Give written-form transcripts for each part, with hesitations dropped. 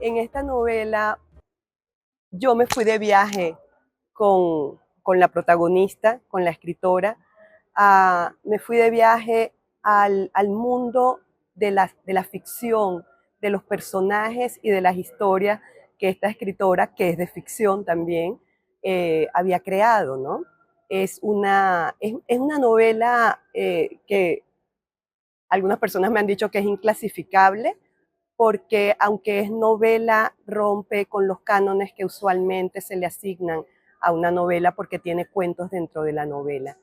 En esta novela yo me fui de viaje con la protagonista, con la escritora. Me fui de viaje al mundo de la ficción, de los personajes y de las historias que esta escritora, que es de ficción también, había creado, ¿no? Es una novela que algunas personas me han dicho que es inclasificable, porque aunque es novela, rompe con los cánones que usualmente se le asignan a una novela porque tiene cuentos dentro de la novela.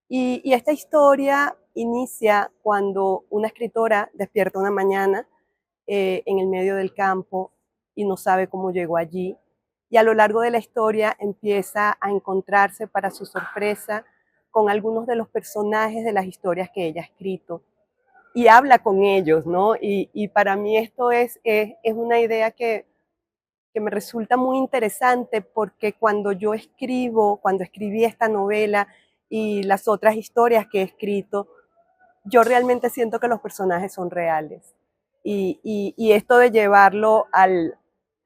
Y esta historia inicia cuando una escritora despierta una mañana en el medio del campo y no sabe cómo llegó allí. Y a lo largo de la historia empieza a encontrarse, para su sorpresa, con algunos de los personajes de las historias que ella ha escrito y habla con ellos, ¿no? Y para mí esto es una idea que me resulta muy interesante, porque cuando yo escribo, cuando escribí esta novela y las otras historias que he escrito, yo realmente siento que los personajes son reales. Y esto de llevarlo al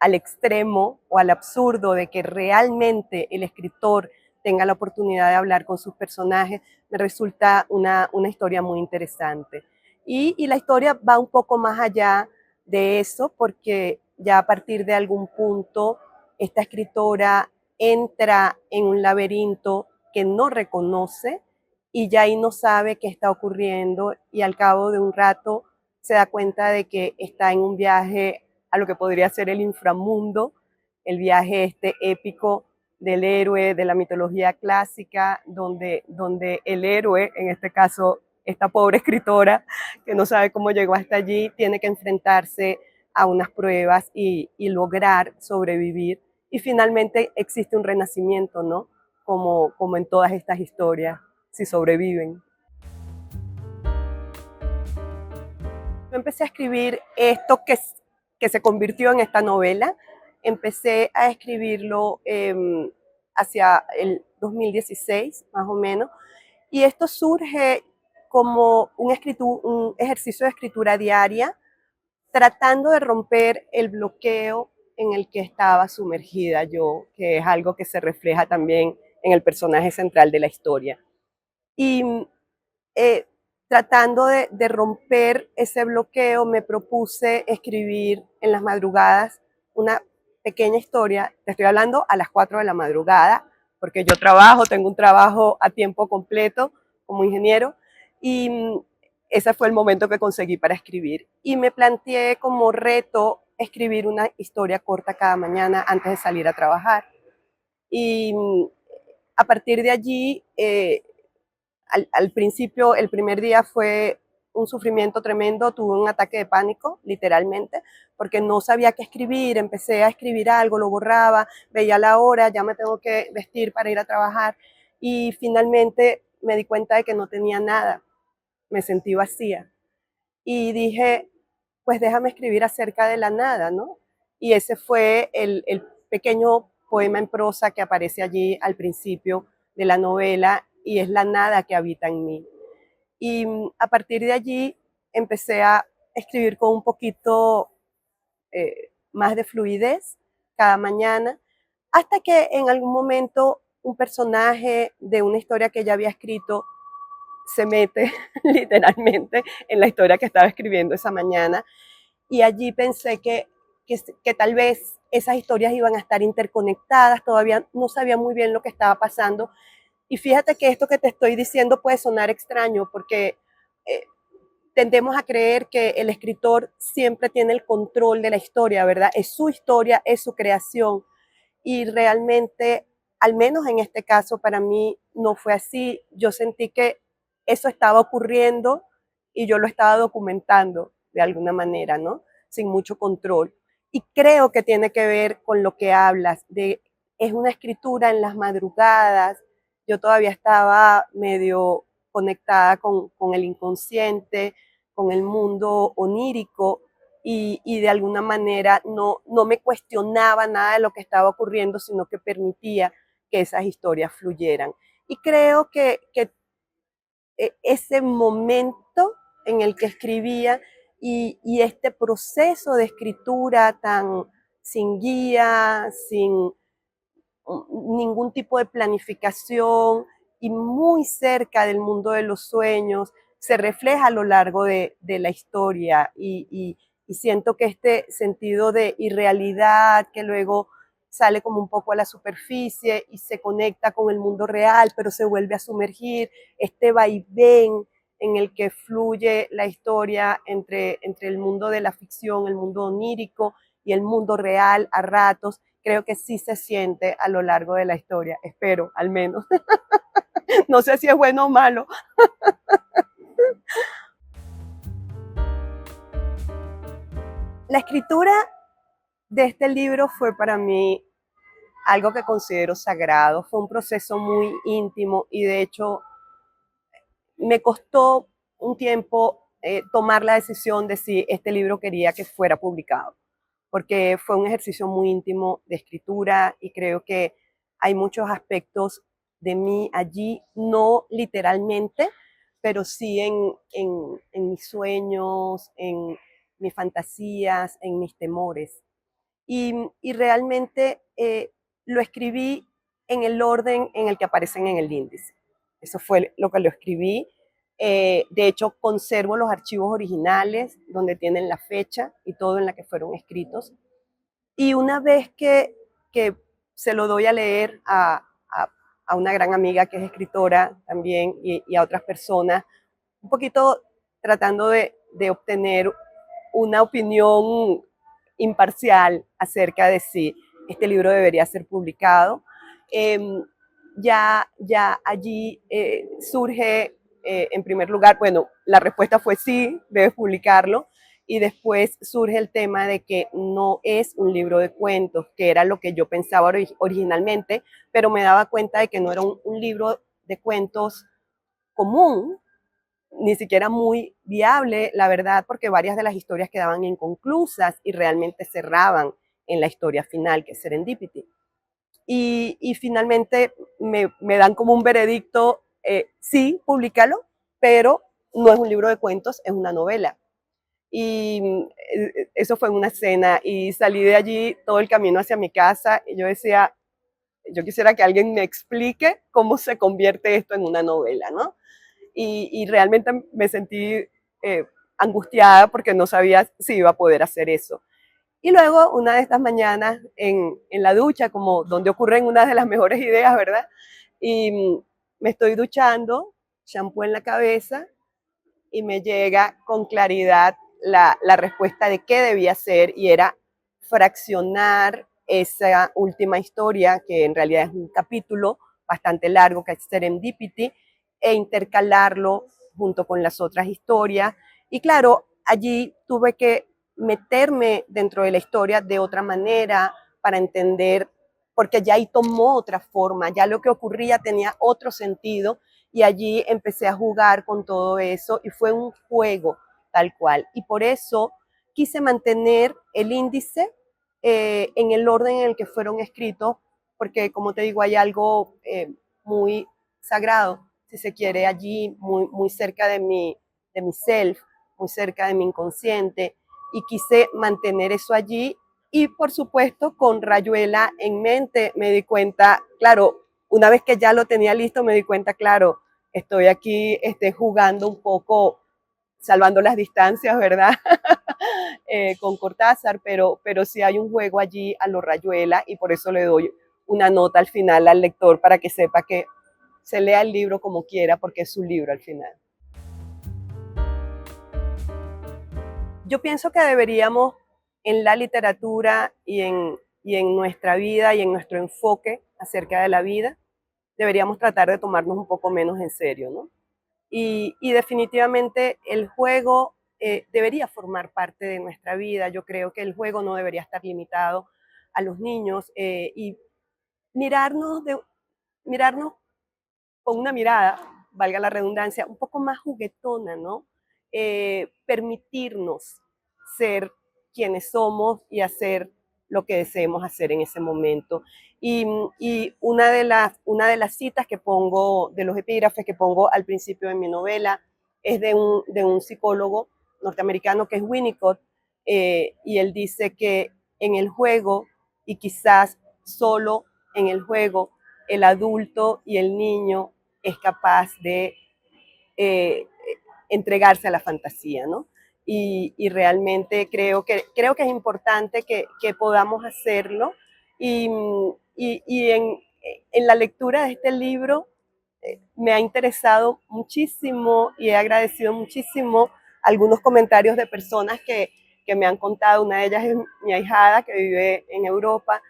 extremo o al absurdo de que realmente el escritor tenga la oportunidad de hablar con sus personajes, me resulta una historia muy interesante. Y la historia va un poco más allá de eso, porque ya a partir de algún punto esta escritora entra en un laberinto que no reconoce y ya ahí no sabe qué está ocurriendo, y al cabo de un rato se da cuenta de que está en un viaje a lo que podría ser el inframundo, el viaje este épico del héroe de la mitología clásica, donde el héroe, en este caso esta pobre escritora que no sabe cómo llegó hasta allí, tiene que enfrentarse a unas pruebas y lograr sobrevivir. Y finalmente existe un renacimiento, ¿no? Como en todas estas historias, si sobreviven. Yo empecé a escribir esto que se convirtió en esta novela. Empecé a escribirlo hacia el 2016, más o menos, y esto surge como un ejercicio de escritura diaria, tratando de romper el bloqueo en el que estaba sumergida yo, que es algo que se refleja también en el personaje central de la historia. Y eh, tratando de romper ese bloqueo, me propuse escribir en las madrugadas una pequeña historia. Te estoy hablando a las 4 de la madrugada, porque yo trabajo, tengo un trabajo a tiempo completo como ingeniero, y ese fue el momento que conseguí para escribir. Y me planteé como reto escribir una historia corta cada mañana antes de salir a trabajar. Y a partir de allí, al principio, el primer día fue un sufrimiento tremendo, tuve un ataque de pánico, literalmente, porque no sabía qué escribir. Empecé a escribir algo, lo borraba, veía la hora, ya me tengo que vestir para ir a trabajar, y finalmente me di cuenta de que no tenía nada, me sentí vacía. Y dije, pues déjame escribir acerca de la nada, ¿no? Y ese fue el pequeño poema en prosa que aparece allí al principio de la novela, y es la nada que habita en mí. Y a partir de allí empecé a escribir con un poquito más de fluidez cada mañana, hasta que en algún momento un personaje de una historia que ya había escrito se mete literalmente en la historia que estaba escribiendo esa mañana, y allí pensé que tal vez esas historias iban a estar interconectadas. Todavía no sabía muy bien lo que estaba pasando. Y fíjate que esto que te estoy diciendo puede sonar extraño, porque eh, tendemos a creer que el escritor siempre tiene el control de la historia, ¿verdad? Es su historia, es su creación. Y realmente, al menos en este caso, para mí no fue así. Yo sentí que eso estaba ocurriendo y yo lo estaba documentando de alguna manera, ¿no? Sin mucho control. Y creo que tiene que ver con lo que hablas, es una escritura en las madrugadas. Yo todavía estaba medio conectada con el inconsciente, con el mundo onírico, y de alguna manera no me cuestionaba nada de lo que estaba ocurriendo, sino que permitía que esas historias fluyeran. Y creo que ese momento en el que escribía y este proceso de escritura sin guía, sin ningún tipo de planificación y muy cerca del mundo de los sueños, se refleja a lo largo de la historia y siento que este sentido de irrealidad que luego sale como un poco a la superficie y se conecta con el mundo real, pero se vuelve a sumergir, este vaivén en el que fluye la historia entre el mundo de la ficción, el mundo onírico y el mundo real a ratos, creo que sí se siente a lo largo de la historia, espero al menos. No sé si es bueno o malo. La escritura de este libro fue para mí algo que considero sagrado, fue un proceso muy íntimo y de hecho me costó un tiempo tomar la decisión de si este libro quería que fuera publicado, porque fue un ejercicio muy íntimo de escritura y creo que hay muchos aspectos de mí allí, no literalmente, pero sí en mis sueños, en mis fantasías, en mis temores. Y realmente lo escribí en el orden en el que aparecen en el índice. Eso fue lo que lo escribí. De hecho, conservo los archivos originales donde tienen la fecha y todo en la que fueron escritos. Y una vez que se lo doy a leer a una gran amiga que es escritora también y a otras personas, un poquito tratando de obtener una opinión imparcial acerca de si este libro debería ser publicado. Eh, ya allí surge, en primer lugar, bueno, la respuesta fue sí, debes publicarlo, y después surge el tema de que no es un libro de cuentos, que era lo que yo pensaba originalmente, pero me daba cuenta de que no era un libro de cuentos común, ni siquiera muy viable, la verdad, porque varias de las historias quedaban inconclusas y realmente cerraban en la historia final, que es Serendipity. Y finalmente me dan como un veredicto, sí, públicalo, pero no es un libro de cuentos, es una novela. Y eso fue una cena y salí de allí todo el camino hacia mi casa y yo decía, yo quisiera que alguien me explique cómo se convierte esto en una novela, ¿no? Y realmente me sentí angustiada porque no sabía si iba a poder hacer eso. Y luego, una de estas mañanas, en la ducha, como donde ocurren una de las mejores ideas, ¿verdad? Y me estoy duchando, shampoo en la cabeza, y me llega con claridad la respuesta de qué debía hacer, y era fraccionar esa última historia, que en realidad es un capítulo bastante largo, que es Serendipity, e intercalarlo junto con las otras historias. Y claro, allí tuve que meterme dentro de la historia de otra manera para entender, porque ya ahí tomó otra forma, ya lo que ocurría tenía otro sentido y allí empecé a jugar con todo eso y fue un juego tal cual. Y por eso quise mantener el índice en el orden en el que fueron escritos, porque como te digo, hay algo muy sagrado, si se quiere, allí, muy cerca de mi self, muy cerca de mi inconsciente, y quise mantener eso allí. Y por supuesto, con Rayuela en mente, me di cuenta, claro, una vez que ya lo tenía listo, me di cuenta, claro, estoy aquí jugando un poco, salvando las distancias, ¿verdad? Con Cortázar, pero sí hay un juego allí a lo Rayuela y por eso le doy una nota al final al lector para que sepa que se lea el libro como quiera porque es su libro al final. Yo pienso que deberíamos en la literatura y en nuestra vida y en nuestro enfoque acerca de la vida, deberíamos tratar de tomarnos un poco menos en serio, ¿no? Y definitivamente el juego debería formar parte de nuestra vida. Yo creo que el juego no debería estar limitado a los niños y mirarnos, mirarnos con una mirada, valga la redundancia, un poco más juguetona, ¿no? Permitirnos ser quienes somos y hacer lo que deseemos hacer en ese momento. Y una de las citas que pongo, de los epígrafes que pongo al principio de mi novela, es de un psicólogo norteamericano que es Winnicott, y él dice que en el juego y quizás solo en el juego el adulto y el niño es capaz de eh, entregarse a la fantasía, ¿no? Y realmente creo que es importante que podamos hacerlo y, y en la lectura de este libro me ha interesado muchísimo y he agradecido muchísimo algunos comentarios de personas que me han contado. Una de ellas es mi ahijada que vive en Europa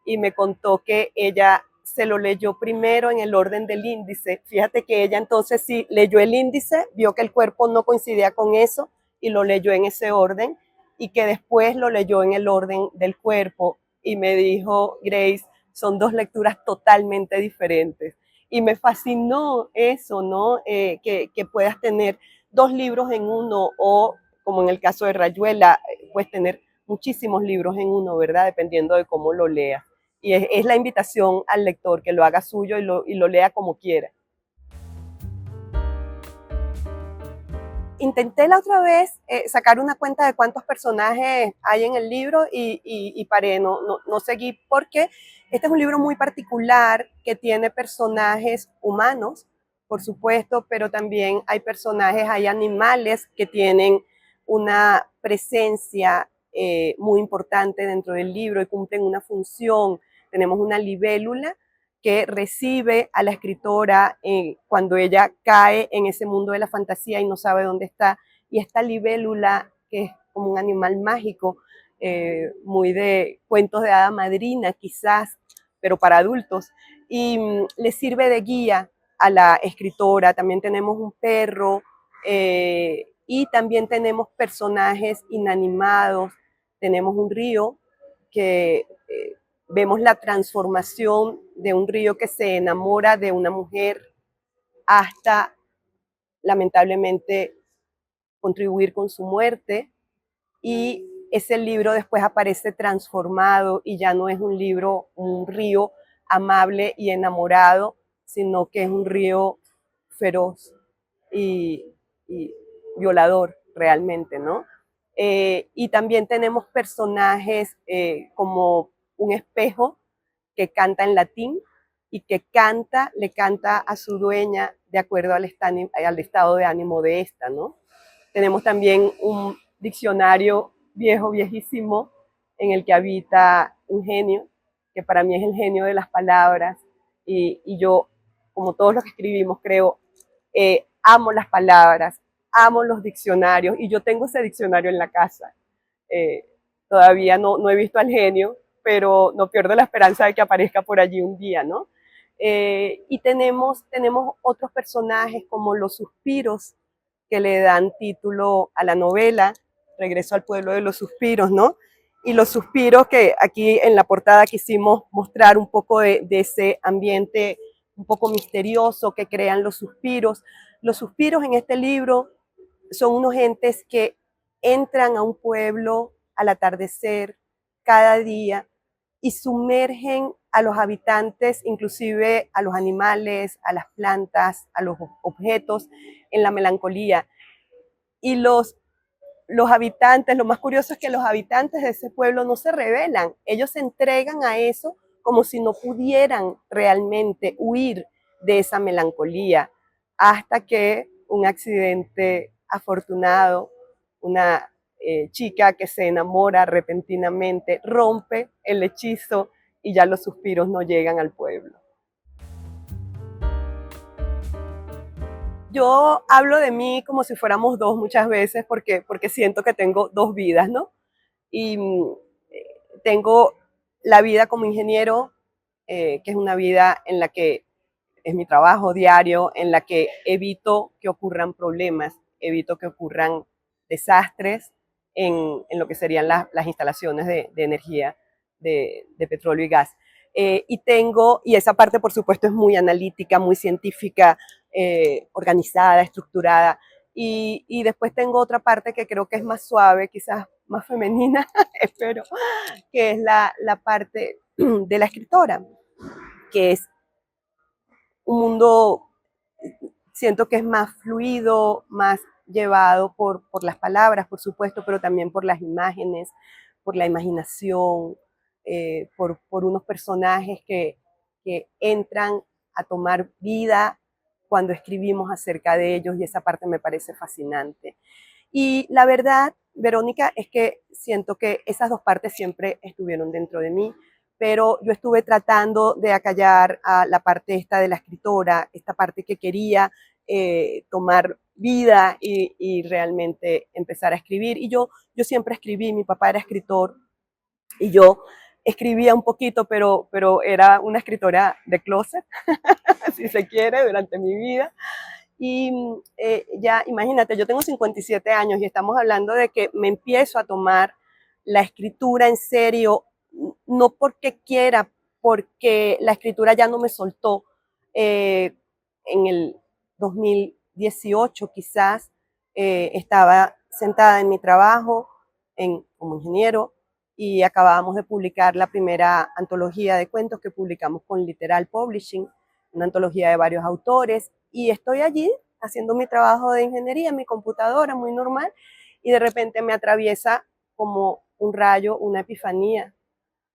y me contó que ella se lo leyó primero en el orden del índice. Fíjate que ella entonces sí leyó el índice, vio que el cuerpo no coincidía con eso y lo leyó en ese orden y que después lo leyó en el orden del cuerpo y me dijo, Grace, son dos lecturas totalmente diferentes. Y me fascinó eso, ¿no? Que puedas tener dos libros en uno o, como en el caso de Rayuela, puedes tener muchísimos libros en uno, ¿verdad? Dependiendo de cómo lo leas. Y es la invitación al lector que lo haga suyo y lo lea como quiera. Intenté la otra vez sacar una cuenta de cuántos personajes hay en el libro y paré, no seguí porque este es un libro muy particular que tiene personajes humanos, por supuesto, pero también hay personajes, hay animales que tienen una presencia muy importante dentro del libro y cumplen una función. Tenemos una libélula que recibe a la escritora cuando ella cae en ese mundo de la fantasía y no sabe dónde está. Y esta libélula, que es como un animal mágico, muy de cuentos de hada madrina quizás, pero para adultos, y le sirve de guía a la escritora. También tenemos un perro y también tenemos personajes inanimados. Tenemos un río que vemos la transformación de un río que se enamora de una mujer hasta, lamentablemente, contribuir con su muerte. Y ese libro después aparece transformado y ya no es un libro, un río amable y enamorado, sino que es un río feroz y violador realmente, ¿no? Y también tenemos personajes como un espejo que canta en latín y que le canta a su dueña de acuerdo al estado de ánimo de esta, ¿no? Tenemos también un diccionario viejo, viejísimo, en el que habita un genio, que para mí es el genio de las palabras, y yo, como todos los que escribimos, creo, amo las palabras, amo los diccionarios, y yo tengo ese diccionario en la casa. Eh, Todavía no he visto al genio, pero no pierdo la esperanza de que aparezca por allí un día, ¿no? Y tenemos otros personajes como los suspiros que le dan título a la novela, Regreso al pueblo de los suspiros, ¿no? Y los suspiros que aquí en la portada quisimos mostrar un poco de ese ambiente un poco misterioso que crean los suspiros. Los suspiros en este libro son unos entes que entran a un pueblo al atardecer cada día y sumergen a los habitantes, inclusive a los animales, a las plantas, a los objetos, en la melancolía. Y los habitantes, lo más curioso es que los habitantes de ese pueblo no se rebelan, ellos se entregan a eso como si no pudieran realmente huir de esa melancolía, hasta que un accidente afortunado, una chica que se enamora repentinamente, rompe el hechizo y ya los suspiros no llegan al pueblo. Yo hablo de mí como si fuéramos dos muchas veces porque siento que tengo dos vidas, ¿no? Y tengo la vida como ingeniero, que es una vida en la que es mi trabajo diario, en la que evito que ocurran problemas, evito que ocurran desastres en lo que serían las instalaciones de energía de petróleo y gas. Y esa parte, por supuesto, es muy analítica, muy científica, organizada, estructurada. Y después tengo otra parte que creo que es más suave, quizás más femenina, espero, que es la parte de la escritora, que es un mundo, siento que es más fluido, más llevado por las palabras, por supuesto, pero también por las imágenes, por la imaginación, por unos personajes que entran a tomar vida cuando escribimos acerca de ellos, y esa parte me parece fascinante. Y la verdad, Verónica, es que siento que esas dos partes siempre estuvieron dentro de mí, pero yo estuve tratando de acallar a la parte esta de la escritora, esta parte que quería tomar vida y realmente empezar a escribir. Y yo siempre escribí, mi papá era escritor y yo escribía un poquito, pero era una escritora de closet, si se quiere, durante mi vida. Y ya, imagínate, yo tengo 57 años y estamos hablando de que me empiezo a tomar la escritura en serio, no porque quiera, porque la escritura ya no me soltó. En el 2018 quizás estaba sentada en mi trabajo como ingeniero y acabábamos de publicar la primera antología de cuentos que publicamos con Literal Publishing, una antología de varios autores, y estoy allí haciendo mi trabajo de ingeniería en mi computadora, muy normal, y de repente me atraviesa como un rayo, una epifanía,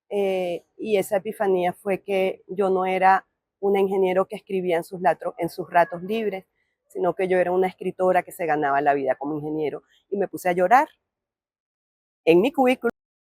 y esa epifanía fue que yo no era una ingeniero que escribía en sus ratos libres, sino que yo era una escritora que se ganaba la vida como ingeniero, y me puse a llorar en mi cubículo